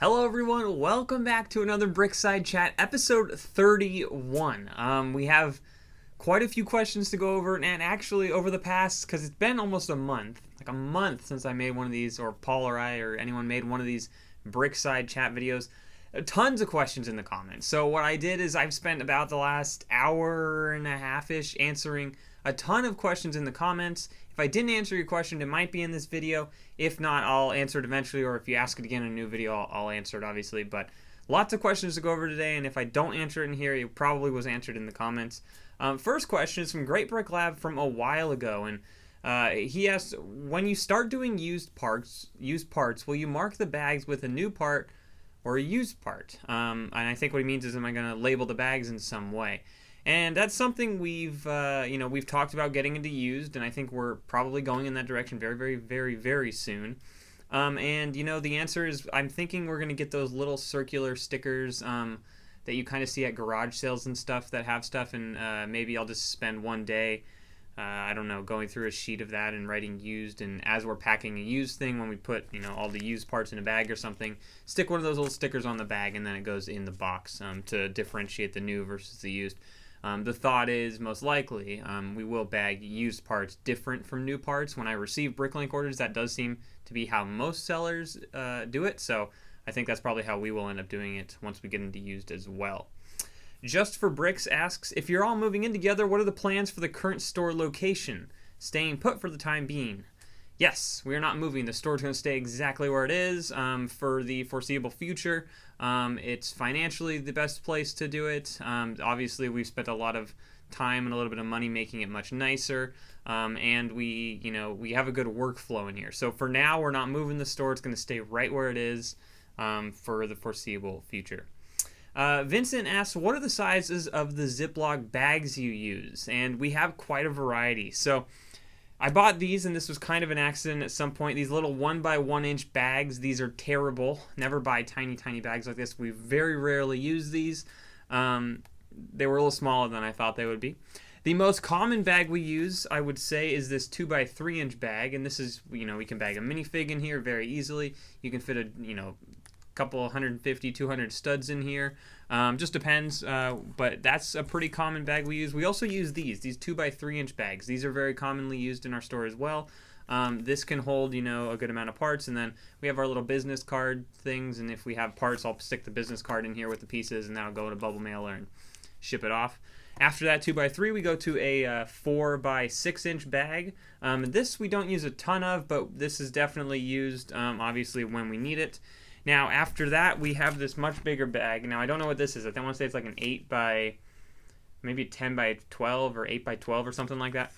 Hello everyone, welcome back to another BrickSide Chat, episode 31. We have quite a few questions to go over, and actually over the past, because it's been almost a month, since I made one of these, or Paul or I, or anyone made one of these BrickSide Chat videos, tons of questions in the comments. So what I did is I've spent about the last hour and a half-ish answering a ton of questions in the comments. If I didn't answer your question, it might be in this video. If not, I'll answer it eventually, or if you ask it again in a new video, I'll answer it, obviously. But lots of questions to go over today, and if I don't answer it in here, it probably was answered in the comments. First question is from Great Brick Lab from a while ago, and he asked, when you start doing used parts, will you mark the bags with a new part or a used part? And I think what he means is, am I going to label the bags in some way? And that's something we've talked about getting into used, and I think we're probably going in that direction very, very, very, very soon. And the answer is, I'm thinking we're going to get those little circular stickers that you kind of see at garage sales and stuff that have stuff, and maybe I'll just spend one day, I don't know, going through a sheet of that and writing used, and as we're packing a used thing, when we put, all the used parts in a bag or something, stick one of those little stickers on the bag, and then it goes in the box to differentiate the new versus the used. The thought is, most likely, we will bag used parts different from new parts. When I receive BrickLink orders, that does seem to be how most sellers do it, so I think that's probably how we will end up doing it once we get into used as well. Just for Bricks asks, if you're all moving in together, what are the plans for the current store location? Staying put for the time being. Yes, we are not moving. The store's going to stay exactly where it is for the foreseeable future. It's financially the best place to do it. Obviously, we've spent a lot of time and a little bit of money making it much nicer, and we have a good workflow in here. So for now, we're not moving the store. It's going to stay right where it is for the foreseeable future. Vincent asks, what are the sizes of the Ziploc bags you use? And we have quite a variety. So I bought these, and this was kind of an accident at some point. These little 1x1 inch bags, these are terrible. Never buy tiny, tiny bags like this. We very rarely use these. They were a little smaller than I thought they would be. The most common bag we use, I would say, is this 2x3 inch bag, and this is, we can bag a minifig in here very easily. You can fit a, couple 150, 200 studs in here. Just depends, but that's a pretty common bag we use. We also use these 2x3 inch bags. These are very commonly used in our store as well. This can hold, a good amount of parts, and then we have our little business card things, and if we have parts, I'll stick the business card in here with the pieces, and that'll go in a bubble mailer and ship it off. After that 2x3, we go to a 4x6 inch bag. This we don't use a ton of, but this is definitely used, obviously, when we need it. Now, after that, we have this much bigger bag. Now, I don't know what this is. I want to say it's like an 8 by, maybe 10 by 12 or 8 by 12 or something like that.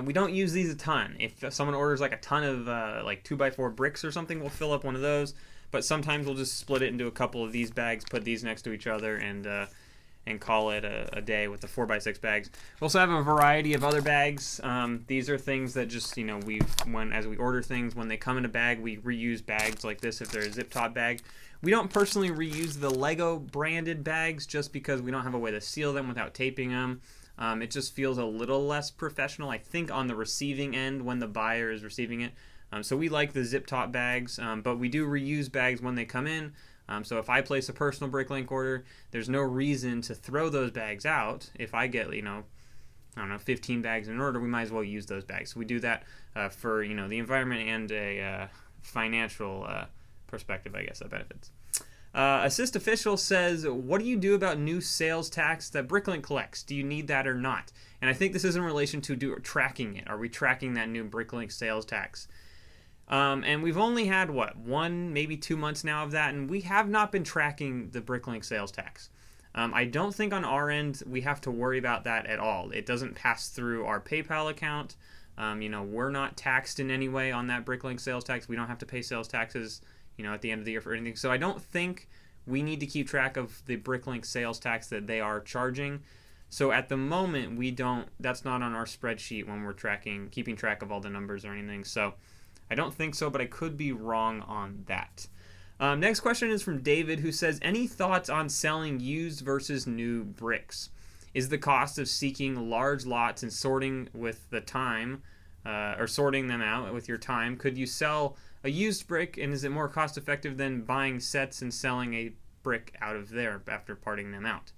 We don't use these a ton. If someone orders like a ton of like 2x4 bricks or something, we'll fill up one of those. But sometimes we'll just split it into a couple of these bags, put these next to each other, and call it a day with the 4x6 bags. We also have a variety of other bags. These are things that just, as we order things, when they come in a bag, we reuse bags like this if they're a zip top bag. We don't personally reuse the Lego branded bags just because we don't have a way to seal them without taping them. It just feels a little less professional, I think, on the receiving end when the buyer is receiving it. So we like the zip top bags, but we do reuse bags when they come in. So if I place a personal BrickLink order, there's no reason to throw those bags out. If I get, 15 bags in order, we might as well use those bags. So we do that for, the environment and a financial perspective, I guess, that benefits. Assist Official says, what do you do about new sales tax that BrickLink collects? Do you need that or not? And I think this is in relation to tracking it. Are we tracking that new BrickLink sales tax? And we've only had, 1, maybe 2 months now of that, and we have not been tracking the BrickLink sales tax. I don't think on our end we have to worry about that at all. It doesn't pass through our PayPal account. We're not taxed in any way on that BrickLink sales tax. We don't have to pay sales taxes, at the end of the year for anything. So I don't think we need to keep track of the BrickLink sales tax that they are charging. So at the moment, that's not on our spreadsheet when we're keeping track of all the numbers or anything. So I don't think so, but I could be wrong on that. Next question is from David, who says, any thoughts on selling used versus new bricks? Is the cost of seeking large lots and sorting with the time, or sorting them out with your time, could you sell a used brick, and is it more cost effective than buying sets and selling a brick out of there after parting them out?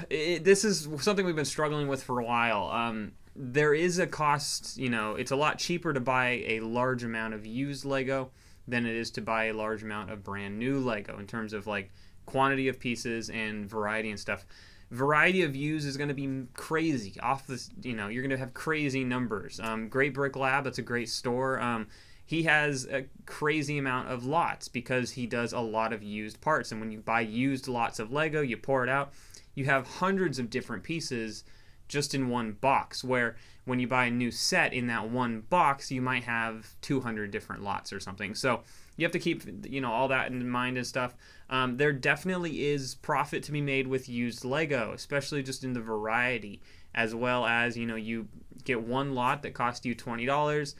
This is something we've been struggling with for a while. There is a cost, it's a lot cheaper to buy a large amount of used Lego than it is to buy a large amount of brand new Lego in terms of like quantity of pieces and variety and stuff. Variety of used is going to be crazy off this, you're going to have crazy numbers. Great Brick Lab, that's a great store. He has a crazy amount of lots because he does a lot of used parts. And when you buy used lots of Lego, you pour it out, you have hundreds of different pieces just in one box, where when you buy a new set in that one box, you might have 200 different lots or something. So you have to keep, all that in mind and stuff. There definitely is profit to be made with used Lego, especially just in the variety, as well as, you get one lot that costs you $20,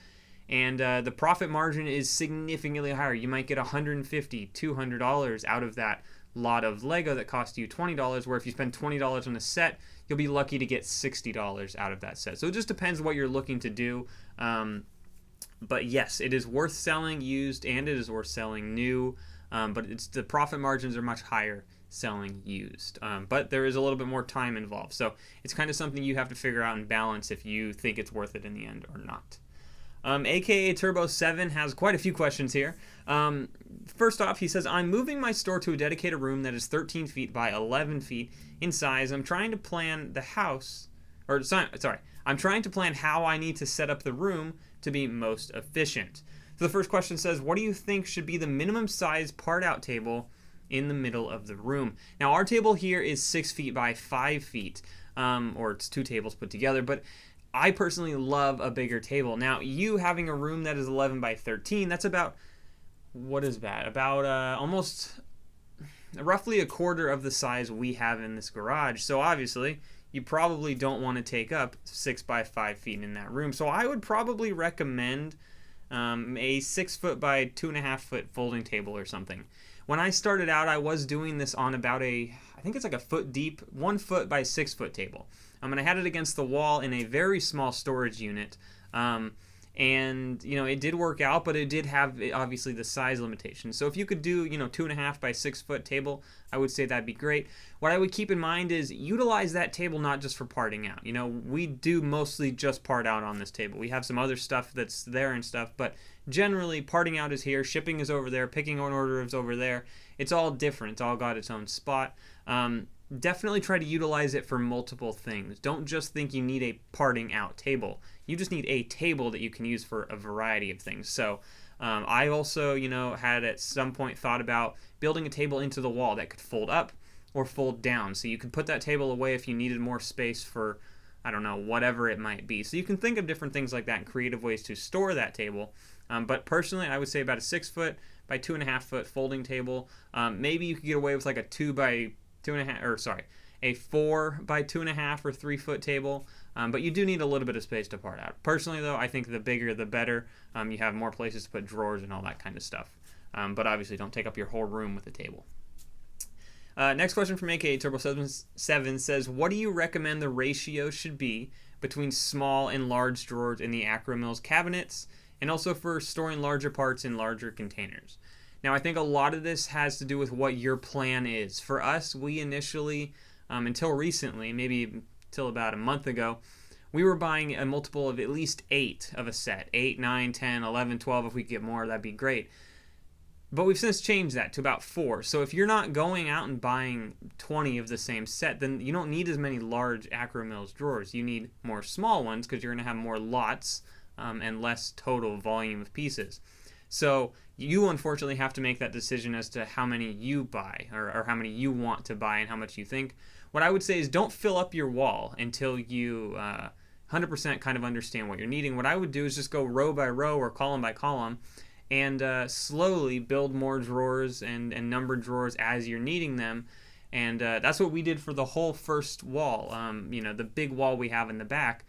and the profit margin is significantly higher. You might get $150, $200 out of that lot of Lego that cost you $20, where if you spend $20 on a set, you'll be lucky to get $60 out of that set. So it just depends what you're looking to do. But yes, it is worth selling used and it is worth selling new. But the profit margins are much higher selling used. But there is a little bit more time involved. So it's kind of something you have to figure out and balance if you think it's worth it in the end or not. AKA Turbo 7 has quite a few questions here. First off, he says, I'm moving my store to a dedicated room that is 13 feet by 11 feet in size. I'm trying to plan I'm trying to plan how I need to set up the room to be most efficient. So the first question says, what do you think should be the minimum size part out table in the middle of the room? Now, our table here is 6 feet by 5 feet, or it's two tables put together, but I personally love a bigger table. Now, you having a room that is 11 by 13, that's about, what is that? About almost roughly a quarter of the size we have in this garage. So obviously, you probably don't want to take up 6 by 5 feet in that room. So I would probably recommend a 6 foot by 2.5 foot folding table or something. When I started out, I was doing this on about I think it's like a foot deep, 1 foot by 6 foot table. And I had it against the wall in a very small storage unit. And, it did work out, but it did have, obviously, the size limitation. So if you could do, 2.5 by 6 foot table, I would say that'd be great. What I would keep in mind is utilize that table not just for parting out. We do mostly just part out on this table. We have some other stuff that's there and stuff, but generally parting out is here, shipping is over there, picking an order is over there. It's all different. It's all got its own spot. Definitely try to utilize it for multiple things. Don't just think you need a parting out table. You just need a table that you can use for a variety of things. So I also, had at some point thought about building a table into the wall that could fold up or fold down. So you could put that table away if you needed more space for, I don't know, whatever it might be. So you can think of different things like that and creative ways to store that table. But personally, I would say about a 6 foot by 2.5 foot folding table. Maybe you could get away with like a 4 by 2.5 or 3 foot table. But you do need a little bit of space to part out. Personally, though, I think the bigger the better. You have more places to put drawers and all that kind of stuff. But obviously, don't take up your whole room with a table. Next question from AKA Turbo 7 says, what do you recommend the ratio should be between small and large drawers in the Akro-Mils cabinets, and also for storing larger parts in larger containers? Now, I think a lot of this has to do with what your plan is. For us, we initially, until recently, maybe till about a month ago, we were buying a multiple of at least 8 of a set. 8, 9, 10, 11, 12. If we get more, that'd be great. But we've since changed that to about 4. So if you're not going out and buying 20 of the same set, then you don't need as many large Akro-Mils drawers. You need more small ones because you're going to have more lots and less total volume of pieces. So you unfortunately have to make that decision as to how many you buy or how many you want to buy and how much you think. What I would say is don't fill up your wall until you 100% kind of understand what you're needing. What I would do is just go row by row or column by column and slowly build more drawers and numbered drawers as you're needing them. And that's what we did for the whole first wall. The big wall we have in the back.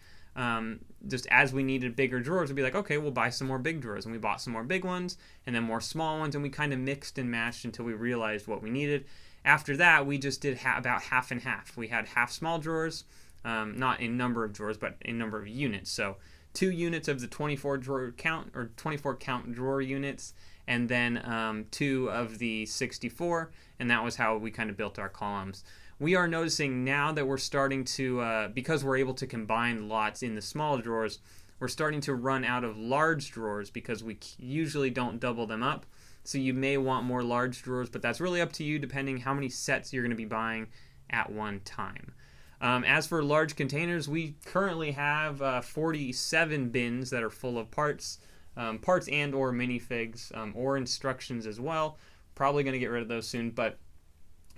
Just as we needed bigger drawers, we'd be like, okay, we'll buy some more big drawers. And we bought some more big ones and then more small ones. And we kind of mixed and matched until we realized what we needed. After that, we just did about half and half. We had half small drawers, not in number of drawers, but in number of units. So 2 units of the 24 drawer count or 24 count drawer units, and then 2 of the 64, and that was how we kind of built our columns. We are noticing now that we're starting to, because we're able to combine lots in the small drawers, we're starting to run out of large drawers because we usually don't double them up. So you may want more large drawers, but that's really up to you depending how many sets you're going to be buying at one time. As for large containers, we currently have 47 bins that are full of parts and or minifigs, or instructions as well. Probably going to get rid of those soon, but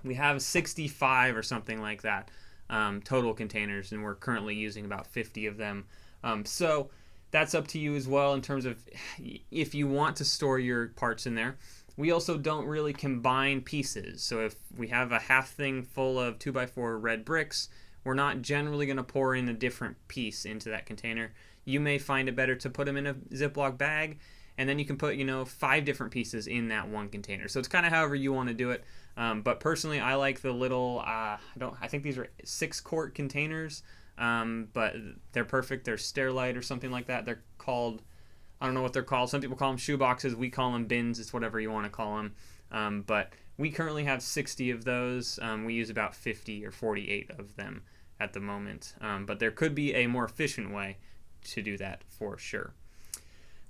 we have 65 or something like that total containers, and we're currently using about 50 of them. So that's up to you as well in terms of if you want to store your parts in there. We also don't really combine pieces. So if we have a half thing full of 2x4 red bricks, we're not generally going to pour in a different piece into that container. You may find it better to put them in a Ziploc bag, and then you can put, 5 different pieces in that one container. So it's kind of however you want to do it. But personally, I like the little, I think these are 6-quart containers, but they're perfect. They're Sterilite or something like that. They're called, I don't know what they're called. Some people call them shoe boxes. We call them bins. It's whatever you want to call them. But we currently have 60 of those. We use about 50 or 48 of them at the moment. But there could be a more efficient way to do that for sure.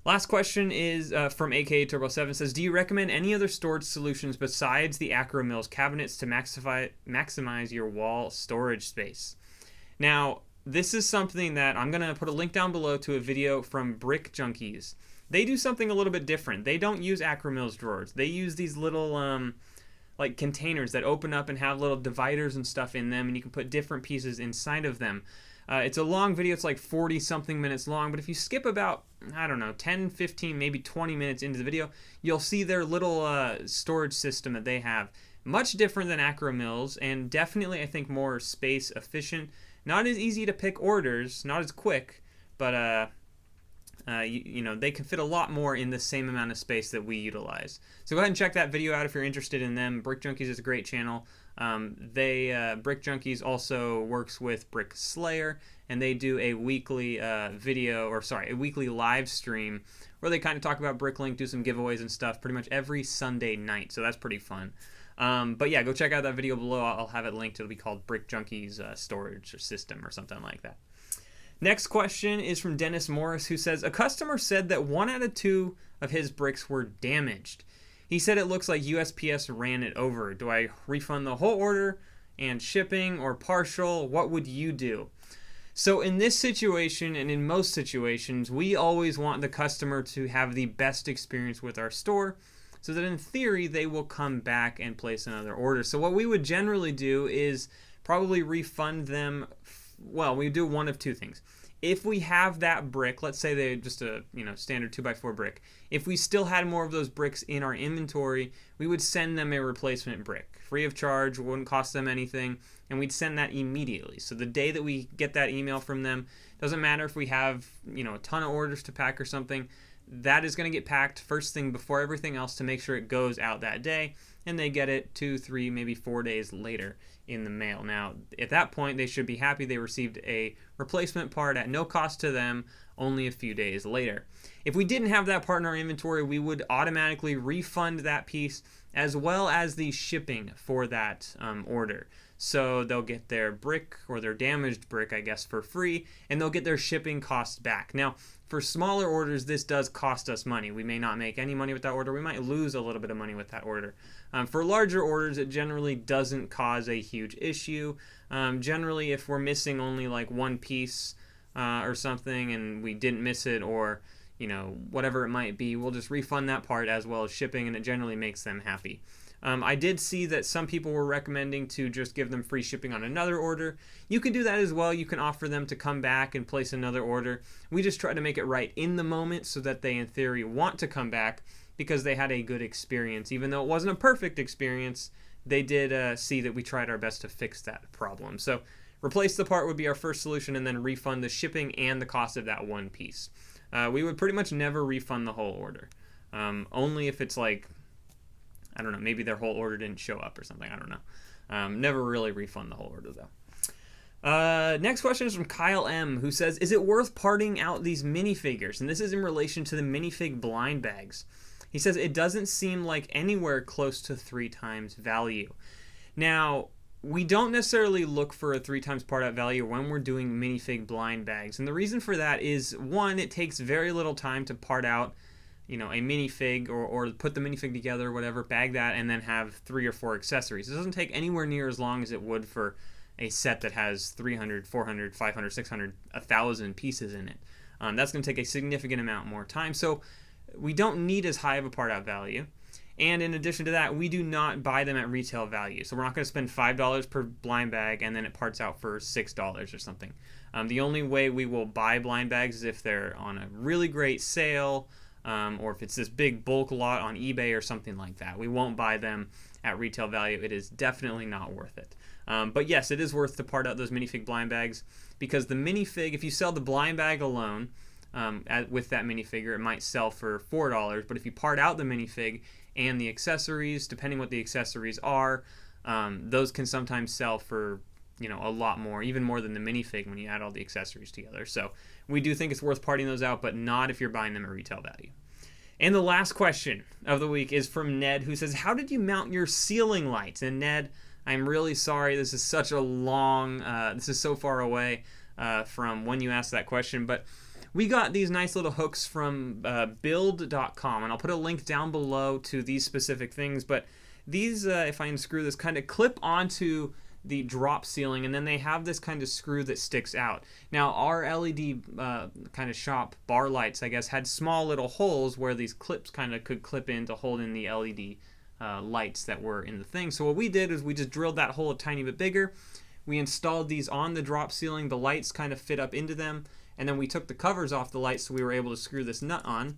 Last question is from AKA Turbo 7. Says, do you recommend any other storage solutions besides the Akro-Mils cabinets to maximize your wall storage space? Now, this is something that I'm going to put a link down below to a video from Brick Junkies. They do something a little bit different. They don't use Akro-Mils drawers. They use these little like containers that open up and have little dividers and stuff in them, and you can put different pieces inside of them. It's a long video. It's like 40-something minutes long, but if you skip about, 10, 15, maybe 20 minutes into the video, you'll see their little storage system that they have. Much different than Akro-Mils, and definitely, I think, more space efficient. Not as easy to pick orders, not as quick, but they can fit a lot more in the same amount of space that we utilize. So go ahead and check that video out if you're interested in them. Brick Junkies is a great channel. Brick Junkies also works with Brick Slayer, and they do a weekly a weekly live stream where they kind of talk about BrickLink, do some giveaways and stuff pretty much every Sunday night. So that's pretty fun. But yeah, go check out that video below. I'll have it linked. It'll be called Brick Junkies storage or system or something like that. Next question is from Dennis Morris, who says, a customer said that 1 out of 2 of his bricks were damaged. He said it looks like USPS ran it over. Do I refund the whole order and shipping, or partial? What would you do? So in this situation, and in most situations, we always want the customer to have the best experience with our store, so that in theory they will come back and place another order. So what we would generally do is probably refund them. Well, we do one of 2 things. If we have that brick, let's say they're just a standard 2x4 brick, if we still had more of those bricks in our inventory, we would send them a replacement brick free of charge, wouldn't cost them anything, and we'd send that immediately. So the day that we get that email from them, doesn't matter if we have a ton of orders to pack or something, that is going to get packed first thing before everything else to make sure it goes out that day, and they get it 2, 3, maybe 4 days later in the mail. Now, at that point, they should be happy they received a replacement part at no cost to them only a few days later. If we didn't have that part in our inventory, we would automatically refund that piece as well as the shipping for that order. So they'll get their brick, or their damaged brick, I guess, for free, and they'll get their shipping costs back. Now, for smaller orders, this does cost us money. We may not make any money with that order. We might lose a little bit of money with that order. For larger orders, it generally doesn't cause a huge issue. Generally, if we're missing only like one piece or something and we didn't miss it, or whatever it might be, we'll just refund that part as well as shipping, and it generally makes them happy. I did see that some people were recommending to just give them free shipping on another order. You can do that as well. You can offer them to come back and place another order. We just try to make it right in the moment so that they, in theory, want to come back because they had a good experience. Even though it wasn't a perfect experience, they did see that we tried our best to fix that problem. So replace the part would be our first solution, and then refund the shipping and the cost of that one piece. We would pretty much never refund the whole order. Only if it's like, I don't know, maybe their whole order didn't show up or something. I don't know. Never really refund the whole order, though. Next question is from Kyle M, who says, is it worth parting out these minifigures? And this is in relation to the minifig blind bags. He says it doesn't seem like anywhere close to 3 times value. Now, we don't necessarily look for a 3 times part out value when we're doing minifig blind bags. And the reason for that is, one, it takes very little time to part out, a minifig or put the minifig together or whatever, bag that, and then have 3 or 4 accessories. It doesn't take anywhere near as long as it would for a set that has 300, 400, 500, 600, 1,000 pieces in it. That's going to take a significant amount more time. So we don't need as high of a part out value. And in addition to that, we do not buy them at retail value. So we're not going to spend $5 per blind bag and then it parts out for $6 or something. The only way we will buy blind bags is if they're on a really great sale, or if it's this big bulk lot on eBay or something like that. We won't buy them at retail value. It is definitely not worth it. But yes, it is worth to part out those minifig blind bags, because the minifig, if you sell the blind bag alone with that minifigure, it might sell for $4. But if you part out the minifig and the accessories, depending what the accessories are, those can sometimes sell for a lot more, even more than the minifig when you add all the accessories together. So we do think it's worth parting those out, but not if you're buying them at retail value. And the last question of the week is from Ned, who says, how did you mount your ceiling lights? And Ned, I'm really sorry, this is such a long, this is so far away from when you asked that question, but we got these nice little hooks from build.com, and I'll put a link down below to these specific things, but these, if I unscrew this, kind of clip onto the drop ceiling, and then they have this kind of screw that sticks out. Now, our LED kind of shop bar lights, I guess, had small little holes where these clips kind of could clip in to hold in the LED lights that were in the thing. So what we did is we just drilled that hole a tiny bit bigger. We installed these on the drop ceiling. The lights kind of fit up into them, and then we took the covers off the lights so we were able to screw this nut on.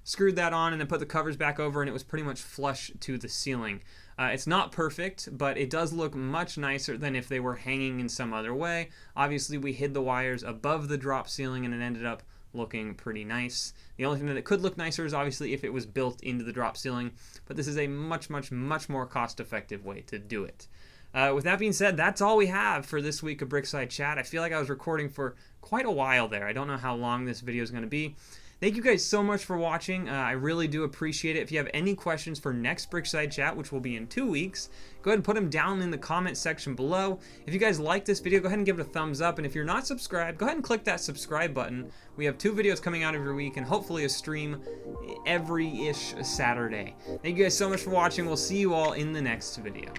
Screwed that on and then put the covers back over, and it was pretty much flush to the ceiling. It's not perfect, but it does look much nicer than if they were hanging in some other way. Obviously, we hid the wires above the drop ceiling, and it ended up looking pretty nice. The only thing that it could look nicer is obviously if it was built into the drop ceiling, but this is a much more cost-effective way to do it. With that being said, that's all we have for this week of BrickSide Chat. I feel like I was recording for quite a while there. I don't know how long this video is going to be. Thank you guys so much for watching. I really do appreciate it. If you have any questions for next BrickSide Chat, which will be in 2 weeks, go ahead and put them down in the comment section below. If you guys like this video, go ahead and give it a thumbs up. And if you're not subscribed, go ahead and click that subscribe button. We have 2 videos coming out every week and hopefully a stream every-ish Saturday. Thank you guys so much for watching. We'll see you all in the next video.